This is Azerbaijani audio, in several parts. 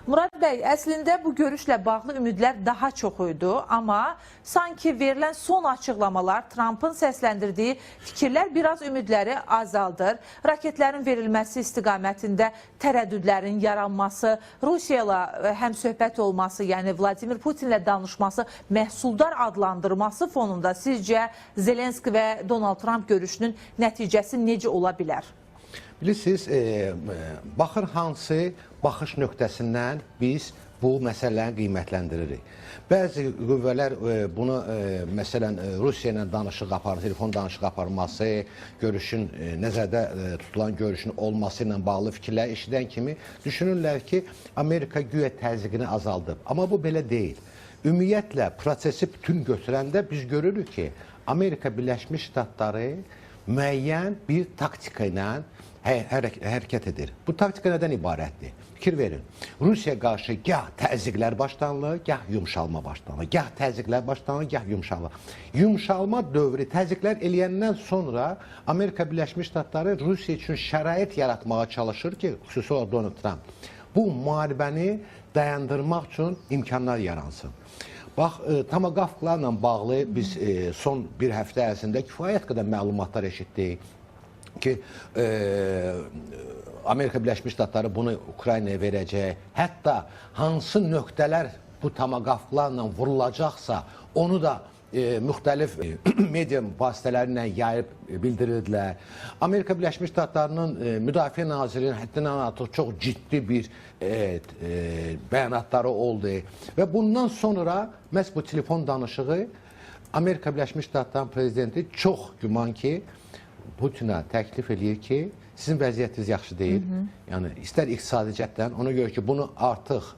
Murad bəy, əslində bu görüşlə bağlı ümidlər daha çox idi, amma sanki verilən son açıqlamalar, Trumpın səsləndirdiyi fikirlər biraz ümidləri azaldır. Raketlərin verilməsi istiqamətində tərəddüdlərin yaranması, Rusiya ilə həmsöhbət olması, yəni Vladimir Putinlə danışması, məhsuldar adlandırması fonunda sizcə Zelenski və Donald Trump görüşünün nəticəsi necə ola bilər? Bilirsiniz, baxır hansı baxış nöqtəsindən biz bu məsələni qiymətləndiririk. Bəzi qüvvələr bunu, məsələn, Rusiya ilə danışıq aparır, telefon danışıq aparması, görüşün, nəzərdə tutulan görüşün olması ilə bağlı fikirlər eşidən kimi düşünürlər ki, Amerika güya təzyiqini azaldıb. Amma bu belə deyil. Ümumiyyətlə, prosesi bütün götürəndə biz görürük ki, Amerika Birləşmiş Ştatları müəyyən bir taktika ilə hərəkət edir. Bu taktika nədən ibarətdir? Fikir verin. Rusiya qarşı gah təzyiqlər başlanılır, gah yumşalma başlanılır. Gah təzyiqlər başlanılır, gah yumşalma. Yumşalma dövrü təzyiqlər eləyəndən sonra Amerika Birləşmiş Ştatları Rusiya üçün şərait yaratmağa çalışır ki, xüsusi olaraq Donald Trump, bu müharibəni dayandırmaq üçün imkanlar yaransın. Bax, Tomahawklarla bağlı biz son bir həftə ərzində kifayət qədər məlumatlar eşitdik ki, Amerika Birləşmiş Ştatları bunu Ukraynaya verəcək. Hətta hansı nöqtələr bu Tomahawklarla vurulacaqsa, onu da müxtəlif media vasitələrlə yayıb bildirirdilər. Amerika Birləşmiş Ştatlarının Müdafiə Nazirinin həddindən artıq çox ciddi bir bəyanatları oldu və bundan sonra məhz bu telefon danışığı Amerika Birləşmiş Ştatlarının prezidenti çox güman ki, Putinə təklif eləyir ki, sizin vəziyyətiniz yaxşı deyil. Yəni, istər iqtisadi cəhətdən, ona görə ki, bunu artıq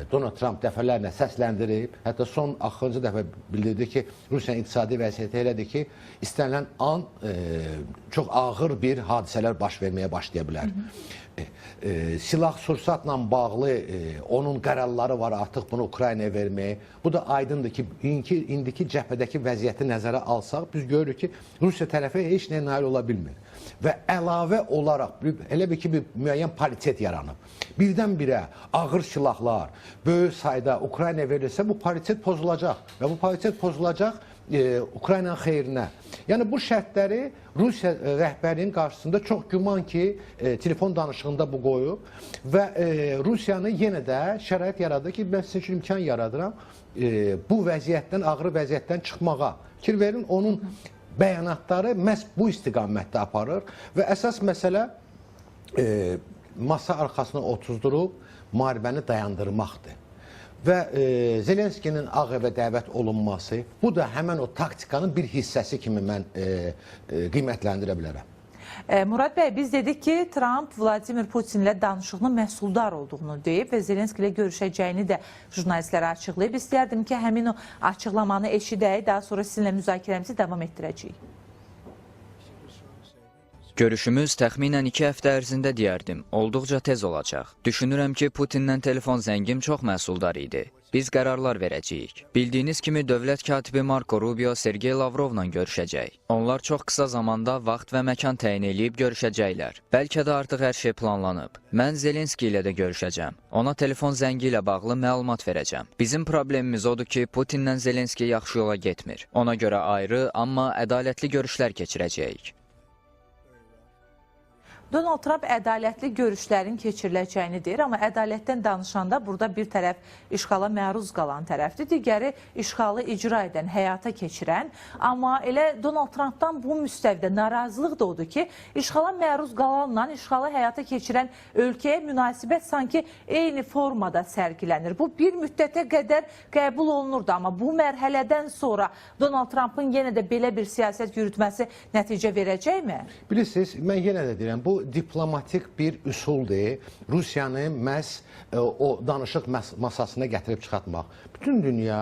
Donald Trump dəfələrlə səsləndirib, hətta son axırıncı dəfə bildirdi ki, Rusiyanın iqtisadi vəziyyəti elədir ki, istənilən an çox ağır bir hadisələr baş verməyə başlaya bilər. Silah-sursatla bağlı onun qərarları var artıq bunu Ukraynaya verməyə. Bu da aydındır ki, indiki cəbhədəki vəziyyəti nəzərə alsaq, biz görürük ki, Rusiya tərəfi heç nəyə nail ola bilmir. Və əlavə olaraq, elə bir ki, bir müəyyən paritet yaranıb. Birdən-birə ağır silahlar, böyük sayda Ukraynaya verilirsə, bu paritet pozulacaq və bu paritet pozulacaq Ukraynanın xeyrinə. Yəni, bu şərtləri Rusiya rəhbərinin qarşısında çox güman ki, telefon danışığında bu qoyub və Rusiyanı yenə də şərait yaradır ki, mən sizin üçün imkan yaradıram bu vəziyyətdən, ağır vəziyyətdən çıxmağa. Fikir verin, onun bəyanatları məhz bu istiqamətdə aparır və əsas məsələ masa arxasına otuzdurub müharibəni dayandırmaqdır. Və Zelenskinin Ağ Evə dəvət olunması, bu da həmən o taktikanın bir hissəsi kimi mən qiymətləndirə bilərəm. Murad bəy, biz dedik ki, Trump Vladimir Putinlə danışığının məhsuldar olduğunu deyib və Zelenski ilə görüşəcəyini də jurnalistlərə açıqlayıb. İstəyərdim ki, həmin o açıqlamanı eşidək, daha sonra sizinlə müzakirəmizi davam etdirəcəyik. Görüşümüz təxminən 2 həftə ərzində deyərdim, olduqca tez olacaq. Düşünürəm ki, Putinlə telefon zəngim çox məhsuldar idi. Biz qərarlar verəcəyik. Bildiyiniz kimi, dövlət katibi Marco Rubio Sergey Lavrovla görüşəcək. Onlar çox qısa zamanda vaxt və məkan təyin edib görüşəcəklər. Bəlkə də artıq hər şey planlanıb. Mən Zelenski ilə də görüşəcəm. Ona telefon zəngi ilə bağlı məlumat verəcəm. Bizim problemimiz odur ki, Putinlə Zelenski yaxşı yola getmir. Ona görə ayrı, amma ədalətli görüşlər keçirəcəyik. Donald Trump ədalətli görüşlərin keçiriləcəyini deyir, amma ədalətdən danışanda burada bir tərəf işğala məruz qalan tərəfdir, digəri işğalı icra edən, həyata keçirən. Amma elə Donald Trumpdan bu müstəvidə narazılıq da odur ki, işğala məruz qalanla işğalı həyata keçirən ölkəyə münasibət sanki eyni formada sərgilənir. Bu bir müddətə qədər qəbul olunurdu, amma bu mərhələdən sonra Donald Trumpın yenə də belə bir siyasət yürütməsi nəticə verəcəkmi? Bilirsiniz, mən yenə də deyirəm, bu diplomatik bir üsuldur. Rusiyanı məhz o danışıq masasına gətirib çıxartmaq. Bütün dünya,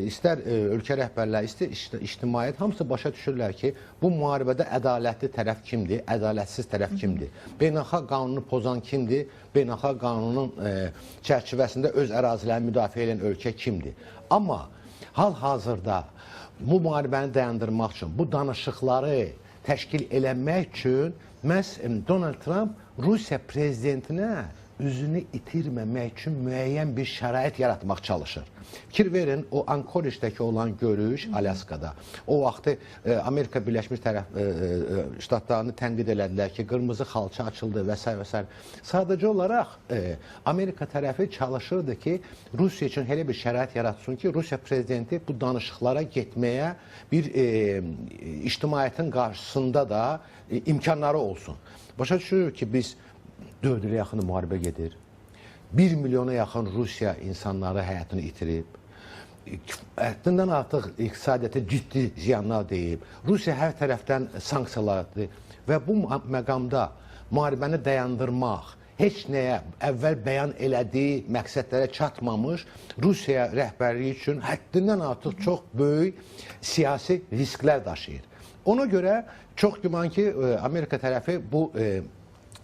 istər ölkə rəhbərləri, istər ictimaiyyət, hamısı başa düşürlər ki, bu müharibədə ədalətli tərəf kimdir, ədalətsiz tərəf kimdir. Beynəlxalq qanunu pozan kimdir, beynəlxalq qanunun çərçivəsində öz ərazilərini müdafiə edən ölkə kimdir. Amma hal-hazırda bu müharibəni dayandırmaq üçün, bu danışıqları təşkil eləmək üçün məhz Donald Trump Rusiya prezidentinə üzünü itirməmək üçün müəyyən bir şərait yaratmaq çalışır. Fikir verin, o Ankoridj'dəki olan görüş Alyaskada. O vaxtı Amerika Birləşmiş Ştatlarını tənqid elədilər ki, qırmızı xalça açıldı və s. və s. Sadəcə olaraq Amerika tərəfi çalışırdı ki, Rusiya üçün elə bir şərait yaratsın ki, Rusiya prezidenti bu danışıqlara getməyə bir ictimaiyyətin qarşısında da imkanları olsun. Başa düşürük ki, biz 4 ilə yaxın müharibə gedir. 1 milyona yaxın Rusiya insanları həyatını itirib. Həddindən artıq iqtisadiyyata ciddi ziyanlar deyib. Rusiya hər tərəfdən sanksiyalardır və bu məqamda müharibəni dayandırmaq, heç nəyə əvvəl bəyan elədiyi məqsədlərə çatmamış Rusiya rəhbərliyi üçün həddindən artıq çox böyük siyasi risklər daşıyır. Ona görə çox güman ki, Amerika tərəfi bu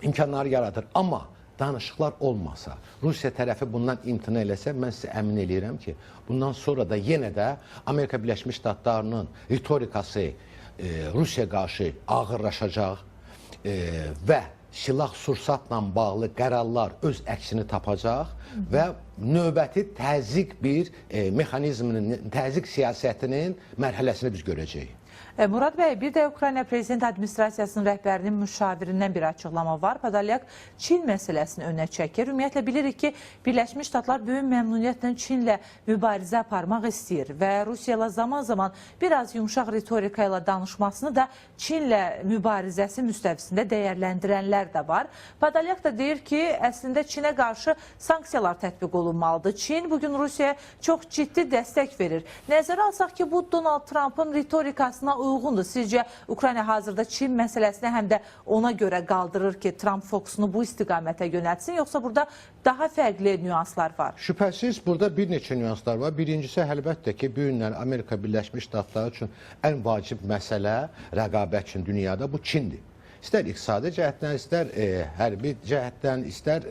imkanları yaradır. Amma danışıqlar olmasa, Rusiya tərəfi bundan imtina eləsə, mən sizə əmin eləyirəm ki, bundan sonra da yenə də Amerika Birləşmiş Ştatlarının ritorikası Rusiya qarşı ağırlaşacaq və silah-sursatla bağlı qərarlar öz əksini tapacaq və növbəti təzyiq bir mexanizminin, təzyiq siyasətinin mərhələsini biz görəcəyik. Murad bəy, bir də Ukrayna Prezident Administrasiyasının rəhbərinin müşavirindən bir açıqlama var. Podolyak Çin məsələsini önə çəkir. Ümumiyyətlə bilirik ki, Birləşmiş Ştatlar böyük məmnuniyyətlə Çinlə mübarizə aparmaq istəyir və Rusiya ilə zaman-zaman biraz yumşaq ritorika ilə danışmasını da Çinlə mübarizəsi müstəvisində dəyərləndirənlər də var. Podolyak da deyir ki, əslində Çinə qarşı sanksiyalar tətbiq olunmalıdır. Çin bugün Rusiyaya çox ciddi dəstək verir. Nəzərə alsaq ki, bu Donald Trump'ın ritorikasına uyğundur. Sizcə Ukrayna hazırda Çin məsələsini həm də ona görə qaldırır ki, Trump fokusunu bu istiqamətə yönəltsin, yoxsa burada daha fərqli nüanslar var? Şübhəsiz burada bir neçə nüanslar var. Birincisi, əlbəttə ki, bu günlər Amerika Birləşmiş Ştatları üçün ən vacib məsələ rəqabət üçün dünyada bu Çindir. İstər iqtisadi cəhətdən, istər hərbi cəhətdən, istər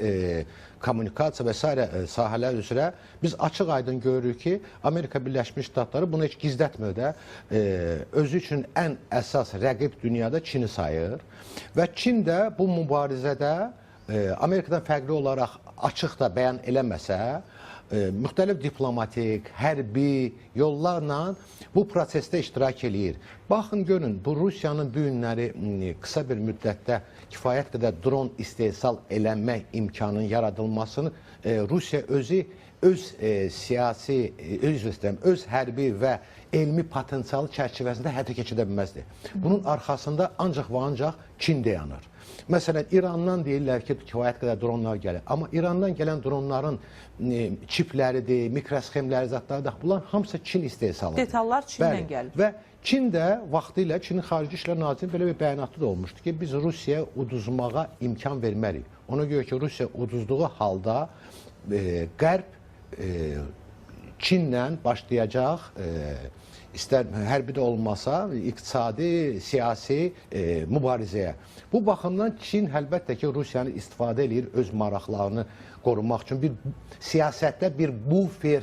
kommunikasiya və s. sahələr üzrə biz açıq-aydın görürük ki, Amerika Birləşmiş Ştatları bunu heç gizlətmir də özü üçün ən əsas rəqib dünyada Çini sayır və Çin də bu mübarizədə Amerikadan fərqli olaraq açıq da bəyan eləməsə, müxtəlif diplomatik, hərbi yollarla bu prosesdə iştirak eləyir. Baxın, görün, bu Rusiyanın bu günləri qısa bir müddətdə kifayət qədər dron istehsal eləmək imkanının yaradılmasını Rusiya öz siyasi, öz hərbi və elmi potensialı çərçivəsində həyata keçirə bilməzdir. Bunun arxasında ancaq və ancaq Çin dayanır. Məsələn, İrandan deyirlər ki, kifayət qədər dronlar gəlir. Amma İrandan gələn dronların çipləridir, mikrosxemləri, zatlarıdır. Bunlar hamısı Çin istehsalıdır. Detallar Çindən gəlir. Və Çin də vaxtilə Çinin Xarici İşlər Nazirinin belə bir bəyanatı da olmuşdu ki, biz Rusiyaya uduzmağa imkan vermərik. Ona görə ki, Rusiya uduzduğu halda Qərb Çinlə başlayacaq, istər hərbi də olmasa, iqtisadi, siyasi mübarizəyə. Bu baxımdan Çin əlbəttə ki, Rusiyanı istifadə edir öz maraqlarını qorumaq üçün. Bir siyasətdə bir bufer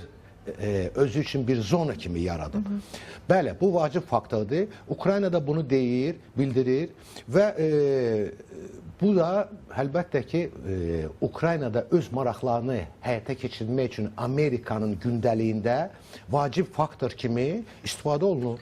özü üçün bir zona kimi yaradır. Bəli, bu vacib faktordur. Ukrayna da bunu deyir, bildirir və bu da əlbəttə ki, Ukraynada öz maraqlarını həyata keçirmək üçün Amerikanın gündəliyində vacib faktor kimi istifadə olunur.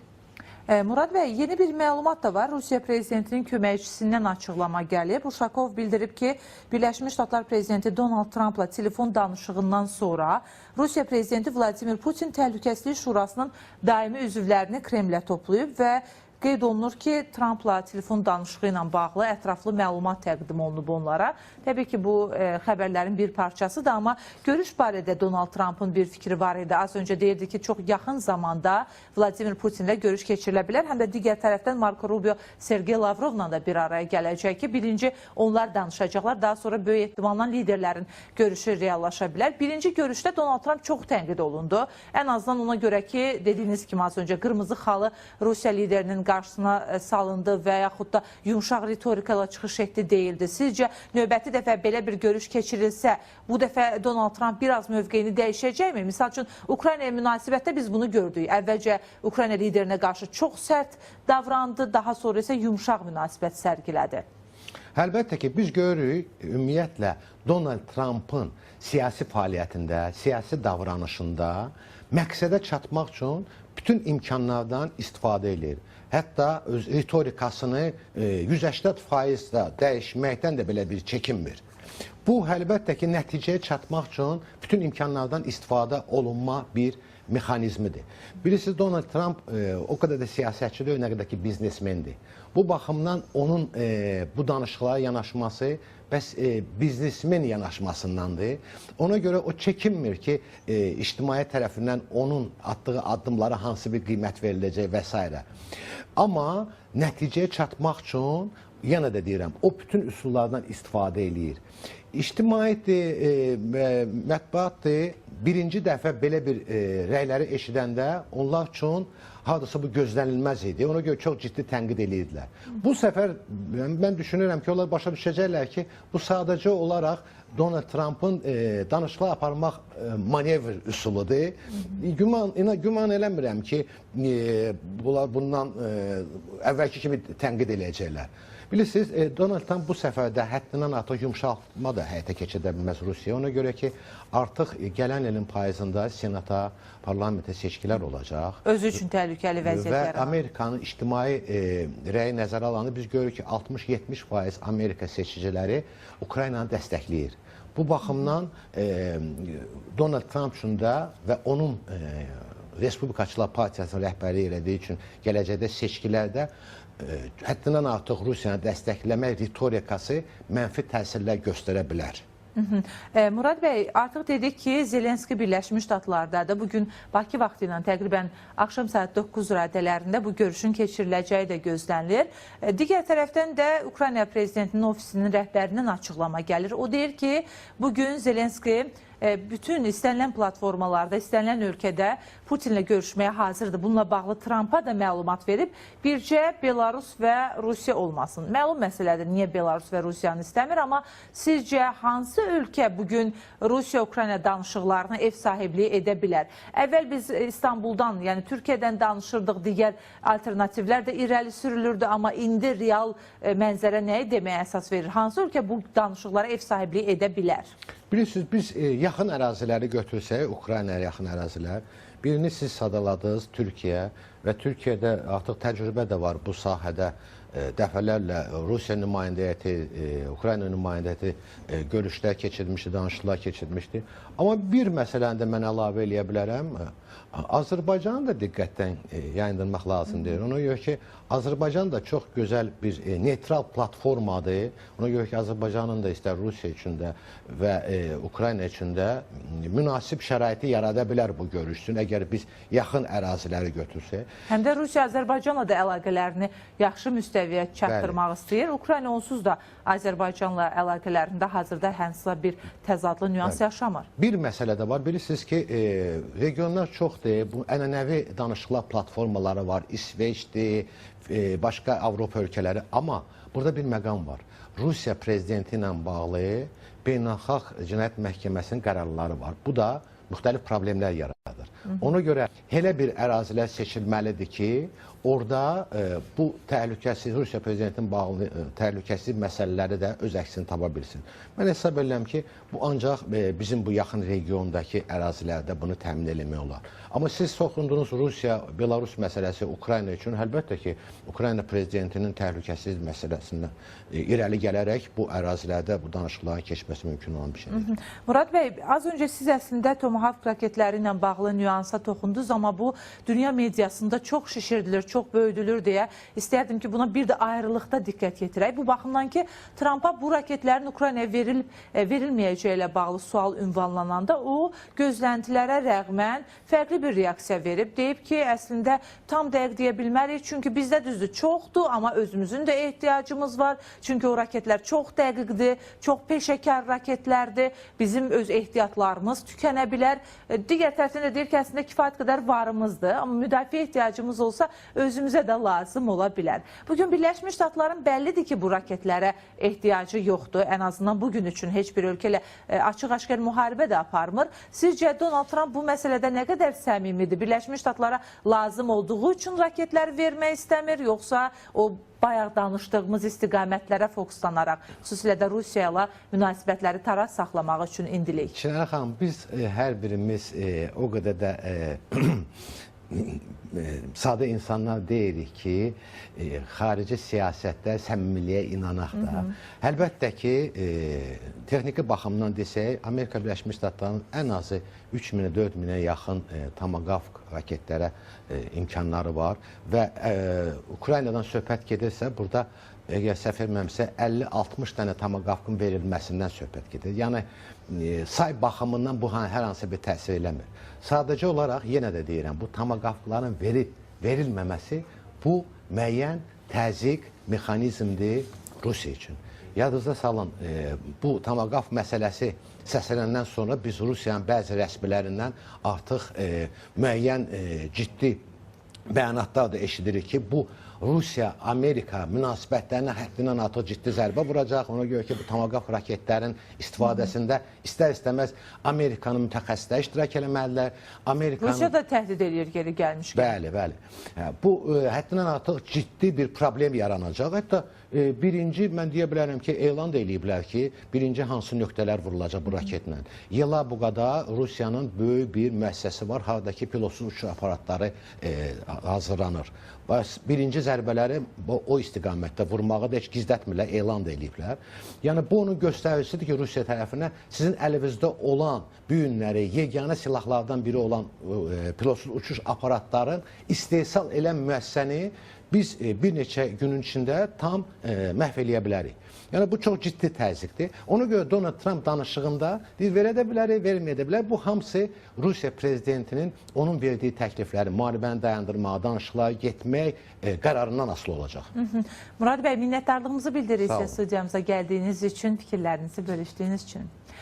Murad bəy, yeni bir məlumat da var. Rusiya prezidentinin köməkçisindən açıqlama gəlib. Uşakov bildirib ki, Birləşmiş Ştatlar prezidenti Donald Trump'la telefon danışığından sonra Rusiya prezidenti Vladimir Putin Təhlükəsizlik Şurasının daimi üzvlərini Kremlə toplayıb və qeyd olunur ki, Trump'la telefon danışığı ilə bağlı ətraflı məlumat təqdim olunub onlara. Təbii ki, bu xəbərlərin bir parçasıdır, amma görüş barədə Donald Trump'ın bir fikri var idi. Az öncə deyirdi ki, çox yaxın zamanda Vladimir Putinlə görüş keçirilə bilər. Həm də digər tərəfdən Marco Rubio, Sergey Lavrovla da bir araya gələcək ki, birinci onlar danışacaqlar, daha sonra böyük ehtimalla liderlərin görüşü reallaşa bilər. Birinci görüşdə Donald Trump çox tənqid olundu. Ən azından ona görə ki, dediyiniz kimi az öncə qırmızı xalı Rusiya liderinin qarşısına salındı və yaxud da yumşaq ritorikayla çıxış etdi deyildi. Sizcə növbəti dəfə belə bir görüş keçirilsə, bu dəfə Donald Trump biraz mövqeyini dəyişəcəkmi? Misal üçün, Ukraynaya münasibətdə biz bunu gördük. Əvvəlcə Ukrayna liderinə qarşı çox sərt davrandı, daha sonra isə yumşaq münasibət sərgilədi. Əlbəttə ki, biz görürük ümumiyyətlə Donald Trump'ın siyasi fəaliyyətində, siyasi davranışında məqsədə çatmaq üçün bütün imkanlardan istifadə edir. Hətta öz ritorikasını 180% dəyişməkdən də belə bir çəkinmir. Bu, əlbəttə ki, nəticəyə çatmaq üçün bütün imkanlardan istifadə olunma bir mexanizmidir. Bilirsiniz, Donald Trump o qədər də siyasətçi deyil, nə qədər ki, biznesmendir. Bu baxımdan onun bu danışıqlara yanaşması bəs biznesmen yanaşmasındandır. Ona görə o çəkinmir ki, ictimaiyyət tərəfindən onun atdığı addımlara hansı bir qiymət veriləcək və s. Amma nəticəyə çatmaq üçün, yenə də deyirəm, o bütün üsullardan istifadə eləyir. İctimaiyyətdir, mətbuatdır, birinci dəfə belə bir rəyləri eşidəndə onlar üçün hardasa bu gözlənilməz idi. Ona görə çox ciddi tənqid edirdilər. Bu səfər mən düşünürəm ki, onlar başa düşəcəklər ki, bu sadəcə olaraq Donald Trump'ın danışıqlar aparmaq manevr üsuludur. Güman eləmirəm ki, bundan əvvəlki kimi tənqid eləyəcəklər. Bilirsiniz, Donald Trump bu səfərdə həddindən artıq yumşaltma da həyata keçirə bilməz Rusiya. Ona görə ki, artıq gələn ilin payızında Senata, parlamentə seçkilər olacaq. Özü üçün təhlükəli vəziyyət yaranır. Və Amerikanın ictimai rəyi nəzərə alanı biz görürük ki, 60-70% Amerika seçiciləri Ukraynanı dəstəkləyir. Bu baxımdan Donald Trump üçün də və onun Respublikaçılar Partiyasının rəhbərliyi elədiyi üçün gələcəkdə seçkilərdə həddindən artıq Rusiyanı dəstəkləmək ritorikası mənfi təsirlər göstərə bilər. Murad bəy, artıq dedik ki, Zelenski Birləşmiş Ştatlardadır. Bugün Bakı vaxtı ilə təqribən axşam saat 9 radələrində bu görüşün keçiriləcəyi də gözlənilir. Digər tərəfdən də Ukrayna prezidentinin ofisinin rəhbərinin açıqlama gəlir. O deyir ki, bugün Zelenski bütün istənilən platformalarda, istənilən ölkədə Putinlə görüşməyə hazırdır. Bununla bağlı Trumpa da məlumat verib, bircə Belarus və Rusiya olmasın. Məlum məsələdir, niyə Belarus və Rusiyanı istəmir, amma sizcə hansı ölkə bugün Rusiya-Ukrayna danışıqlarına ev sahibliyi edə bilər? Əvvəl biz İstanbuldan, yəni Türkiyədən danışırdıq, digər alternativlər də irəli sürülürdü, amma indi real mənzərə nəyi deməyə əsas verir? Hansı ölkə bu danışıqlara ev sahibliyi edə bilər? Bilirsiniz, biz yaxın əraziləri götürsək, Ukraynaya yaxın ərazilər, birini siz sadaladınız Türkiyə və Türkiyədə artıq təcrübə də var bu sahədə. Dəfələrlə Rusiya nümayəndə heyəti, Ukrayna nümayəndə heyəti görüşlər keçirmişdi, danışıqlar keçirmişdi. Amma bir məsələni də mən əlavə eləyə bilərəm. Azərbaycanı da diqqətdən yayındırmaq lazımdır. Ona görə ki, Azərbaycan da çox gözəl bir neytral platformadır. Ona görə ki, Azərbaycanın da istər Rusiya üçün də və Ukrayna üçün də münasib şəraiti yarada bilər bu görüş üçün, əgər biz yaxın əraziləri götürsək. Həm də Rusiya Azərbaycanla da əlaqələrini yaxşı müstəviyə çatdırmaq istəyir. Ukrayna onsuz da Azərbaycanla əlaqələrində hazırda hansısa bir təzadlı nüans yaşamır. Bir məsələ də var. Bilirsiniz ki, regionlar çoxdur. Bu ənənəvi danışıqlar platformaları var. İsveçdir, başqa Avropa ölkələri. Amma burada bir məqam var. Rusiya prezidenti ilə bağlı Beynəlxalq Cinayət Məhkəməsinin qərarları var. Bu da müxtəlif problemlər yaradır. Ona görə elə bir ərazilər seçilməlidir ki, orada bu təhlükəsiz, Rusiya prezidentinin bağlı təhlükəsiz məsələləri də öz əksini tapa bilsin. Mən hesab edirəm ki, bu ancaq bizim bu yaxın regiondakı ərazilərdə bunu təmin eləmək olar. Amma siz soxundunuz Rusiya, Belarus məsələsi Ukrayna üçün, əlbəttə ki, Ukrayna prezidentinin təhlükəsiz məsələsindən irəli gələrək bu ərazilərdə bu danışıqların keçməsi mümkün olan bir şeydir. Murad bəy, az öncə siz əslində Tomahawk raketləri ilə bağlı nüansa toxundunuz, amma bu dünya mediasında çox şişirdilir, çox böyüdülür deyə istərdim ki, buna bir də ayrılıqda diqqət yetirək. Bu baxımdan ki, Trumpa bu raketlərin Ukraynaya verilməyəcəyi ilə bağlı sual ünvanlananda o gözləntilərə rəğmən fərqli bir reaksiya verib. Deyib ki, əslində tam dəqiq deyə bilmərik, çünki bizdə düzdür çoxdur, amma özümüzün də ehtiyacımız var. Çünki o raketlər çox dəqiqdir, çox peşəkar raketlərdir. Bizim öz ehtiyatlarımız tükənə bilər. Digər tərəfdən də deyir ki, əslində kifayət qədər varımızdır, amma müdafiə ehtiyacımız olsa özümüzə də lazım ola bilər. Bugün Birləşmiş Ştatların bəllidir ki, bu raketlərə ehtiyacı yoxdur. Ən azından bugün üçün heç bir ölkə ilə açıq-aşkar müharibə də aparmır. Sizcə Donald Trump bu məsələdə nə qədər səmimidir? Birləşmiş Ştatlara lazım olduğu üçün raketləri vermək istəmir, yoxsa o bayaq danışdığımız istiqamətlərə fokuslanaraq, xüsusilə də Rusiya ilə münasibətləri taraz saxlamaq üçün indilik? Çinara xanım, biz hər birimiz o qədər də sadə insanlar deyirik ki, xarici siyasətdə səmimiliyə inanaq da. Əlbəttə ki, texniki baxımdan desək, Amerika Birləşmiş Ştatlarının ən azı 3000-4000-ə yaxın Tomahawk raketlərə imkanları var və Ukraynadan söhbət gedirsə, burada əgər səhv etmirəmsə 50-60 dənə Tomahawk'ın verilməsindən söhbət gedir. Yəni say baxımından bu hər hansı bir təsir eləmir. Sadəcə olaraq yenə də deyirəm, bu Tomahawk'ların verilməməsi bu müəyyən təzyiq mexanizmdir Rusiya üçün. Yadınızda salın, bu Tomahawk məsələsi səslənəndən sonra biz Rusiyanın bəzi rəsmilərindən artıq müəyyən ciddi bəyanatlar da eşidirik ki, bu Rusiya-Amerika münasibətlərinə həddindən artıq ciddi zərbə vuracaq. Ona görə ki, bu Tomahawk raketlərin istifadəsində istər-istəməz Amerikanın mütəxəssisləri iştirak eləməlidirlər. Rusiya da təhdid edir geri gəlmişkən. Bəli, bəli. Bu həddindən artıq ciddi bir problem yaranacaq. Hətta birinci, mən deyə bilərəm ki, elan da eləyiblər ki, birinci hansı nöqtələr vurulacaq bu raketlə. Yelabuqada Rusiyanın böyük bir müəssisəsi var, haradakı pilotsuz uçuş aparatları hazırlanır. Birinci zərbələri o istiqamətdə vurmağı da heç gizlətmirlər, elan da eləyiblər. Yəni, bu onun göstəricisidir ki, Rusiya tərəfinə sizin əlinizdə olan bu günləri yeganə silahlardan biri olan pilotsuz uçuş aparatların istehsal elən müəssisəni biz bir neçə günün içində tam məhv eləyə bilərik. Yəni, bu çox ciddi təzyiqdir. Ona görə Donald Trump danışığında verə də bilərik, verməyə də bilərik. Bu hamısı Rusiya prezidentinin onun verdiyi təklifləri, müharibəni dayandırmağa, danışıqlara getmək qərarından asılı olacaq. Murad bəy, minnətdarlığımızı bildiririk sizə studiyamıza gəldiyiniz üçün, fikirlərinizi bölüşdüyünüz üçün.